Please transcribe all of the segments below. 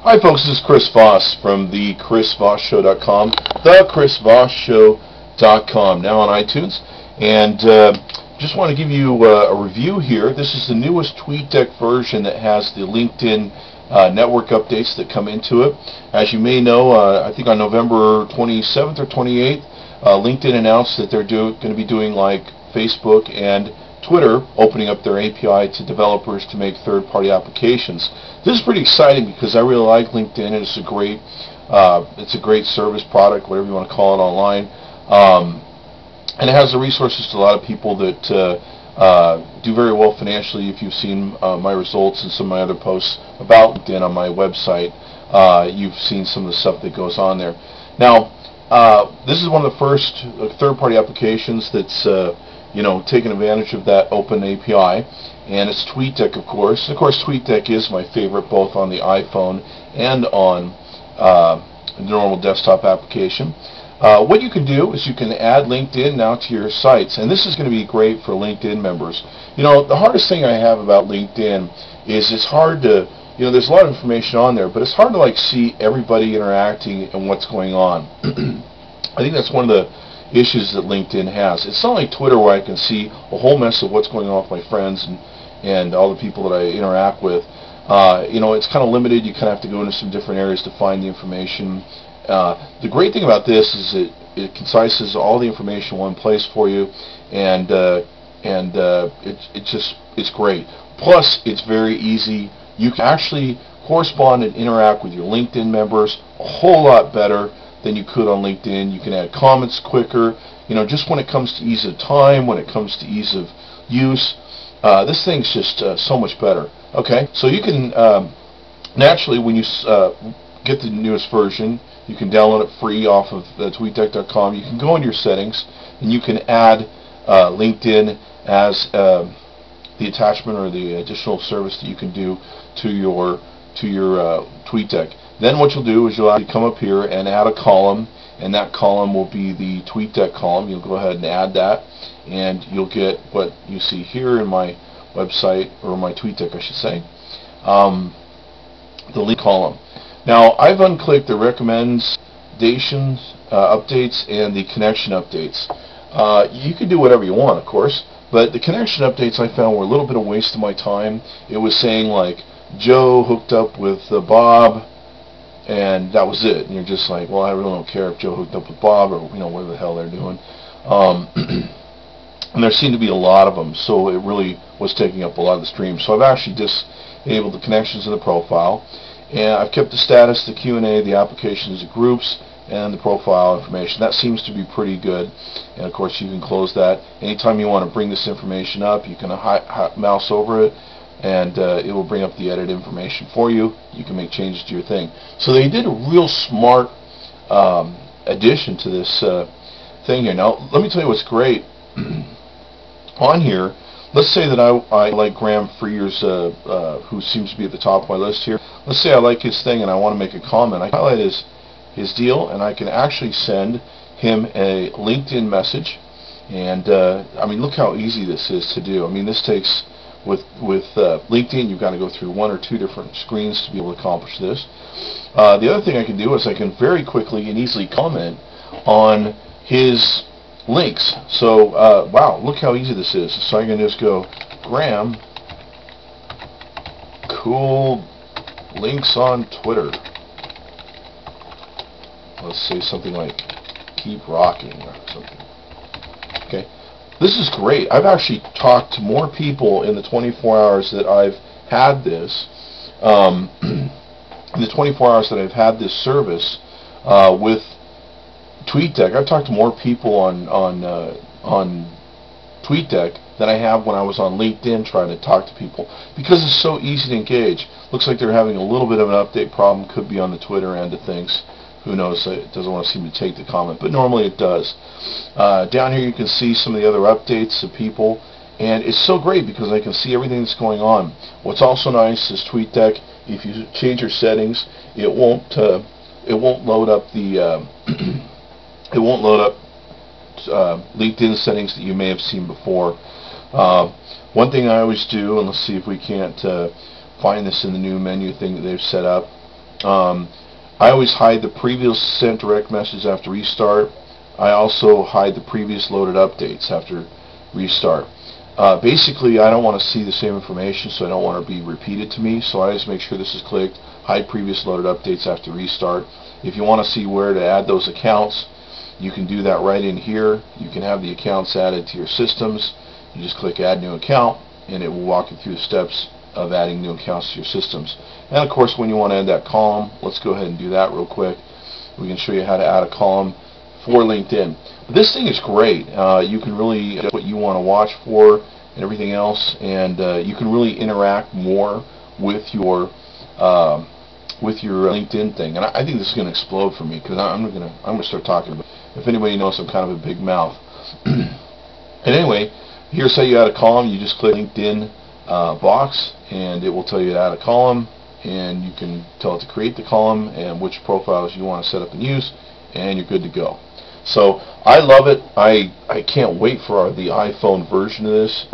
Hi folks, this is Chris Voss from the ChrisVossShow.com, thechrisvossshow.com, now on iTunes, and just want to give you a review here. This is the newest TweetDeck version that has the LinkedIn network updates that come into it. As you may know, I think on November 27th or 28th, LinkedIn announced that they're going to be doing like Facebook and Twitter, opening up their API to developers to make third-party applications. This is pretty exciting because I really like LinkedIn, and it's a great service product, whatever you want to call it, online, and it has the resources to a lot of people that do very well financially. If you've seen my results and some of my other posts about LinkedIn on my website, you've seen some of the stuff that goes on there. Now, this is one of the first third-party applications that's taking advantage of that open API, and it's TweetDeck, of course. And of course, TweetDeck is my favorite, both on the iPhone and on the normal desktop application. What you can do is you can add LinkedIn now to your sites, and this is going to be great for LinkedIn members. The hardest thing I have about LinkedIn is it's hard to, there's a lot of information on there, but it's hard to see everybody interacting and what's going on. I think that's one of the issues that LinkedIn has. It's not like Twitter where I can see a whole mess of what's going on with my friends and all the people that I interact with. It's kind of limited. You kind of have to go into some different areas to find the information. The great thing about this is it concises all the information in one place for you, and it's great. Plus, it's very easy. You can actually correspond and interact with your LinkedIn members a whole lot better than you could on LinkedIn. You can add comments quicker. Just when it comes to ease of time, when it comes to ease of use, this thing's just so much better. Okay, so you can naturally, when you get the newest version, you can download it free off of TweetDeck.com. You can go into your settings and you can add LinkedIn as the attachment or the additional service that you can do to your TweetDeck. Then what you'll do is you'll actually come up here and add a column, and that column will be the TweetDeck column. You'll go ahead and add that, and you'll get what you see here in my website, or my TweetDeck I should say, the link column. Now I've unclicked the recommendations updates and the connection updates. You can do whatever you want, of course, but the connection updates I found were a little bit of waste of my time. It was saying like Joe hooked up with Bob, and that was it. And you're just like, well, I really don't care if Joe hooked up with Bob or whatever the hell they're doing. And there seemed to be a lot of them, so it really was taking up a lot of the stream. So I've actually disabled the connections in the profile, and I've kept the status, the Q&A, the applications, the groups, and the profile information. That seems to be pretty good. And of course, you can close that. Anytime you want to bring this information up, you can mouse over it, and it will bring up the edit information for you. You can make changes to your thing. So they did a real smart addition to this thing here. Now, let me tell you what's great. On here, let's say that I like Graham Freer's, who seems to be at the top of my list here. Let's say I like his thing and I want to make a comment. I highlight his deal, and I can actually send him a LinkedIn message. And I mean, look how easy this is to do. I mean, this takes, with LinkedIn, you've got to go through one or two different screens to be able to accomplish this. The other thing I can do is I can very quickly and easily comment on his links. So wow, look how easy this is. So I can just go, Graham, cool links on Twitter. Let's say something like keep rocking or something. Okay, this is great. I've actually talked to more people in the 24 hours that I've had this. In the 24 hours that I've had this service with TweetDeck, I've talked to more people on TweetDeck than I have when I was on LinkedIn trying to talk to people, because it's so easy to engage. Looks like they're having a little bit of an update problem. Could be on the Twitter end of things. Who knows? It doesn't want to seem to take the comment, but normally it does. Down here you can see some of the other updates of people, and it's so great because I can see everything that's going on. What's also nice is TweetDeck, if you change your settings, it won't load up the it won't load up LinkedIn settings that you may have seen before. One thing I always do, and let's see if we can't find this in the new menu thing that they've set up, I always hide the previous sent direct message after restart. I also hide the previous loaded updates after restart. Basically, I don't want to see the same information, so I don't want to be repeated to me, so I just make sure this is clicked, hide previous loaded updates after restart. If you want to see where to add those accounts, you can do that right in here. You can have the accounts added to your systems. You just click add new account, and it will walk you through the steps of adding new accounts to your systems. And of course, when you want to add that column, let's go ahead and do that real quick. We can show you how to add a column for LinkedIn. But this thing is great. You can really what you want to watch for and everything else, and you can really interact more with your LinkedIn thing. And I think this is going to explode for me, because I'm going to start talking about it. If anybody knows, I'm kind of a big mouth. And anyway, here's how you add a column. You just click LinkedIn box, and it will tell you to add a column, and you can tell it to create the column and which profiles you want to set up and use, and you're good to go. So I love it. I can't wait for the iPhone version of this.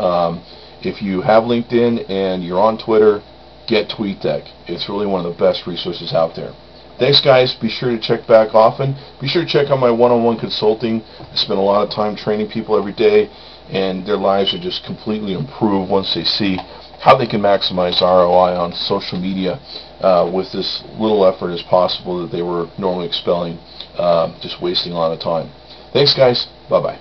If you have LinkedIn and you're on Twitter, get TweetDeck. It's really one of the best resources out there. Thanks, guys. Be sure to check back often. Be sure to check out my one-on-one consulting. I spend a lot of time training people every day, and their lives are just completely improved once they see how they can maximize ROI on social media with as little effort as possible that they were normally expelling, just wasting a lot of time. Thanks, guys. Bye-bye.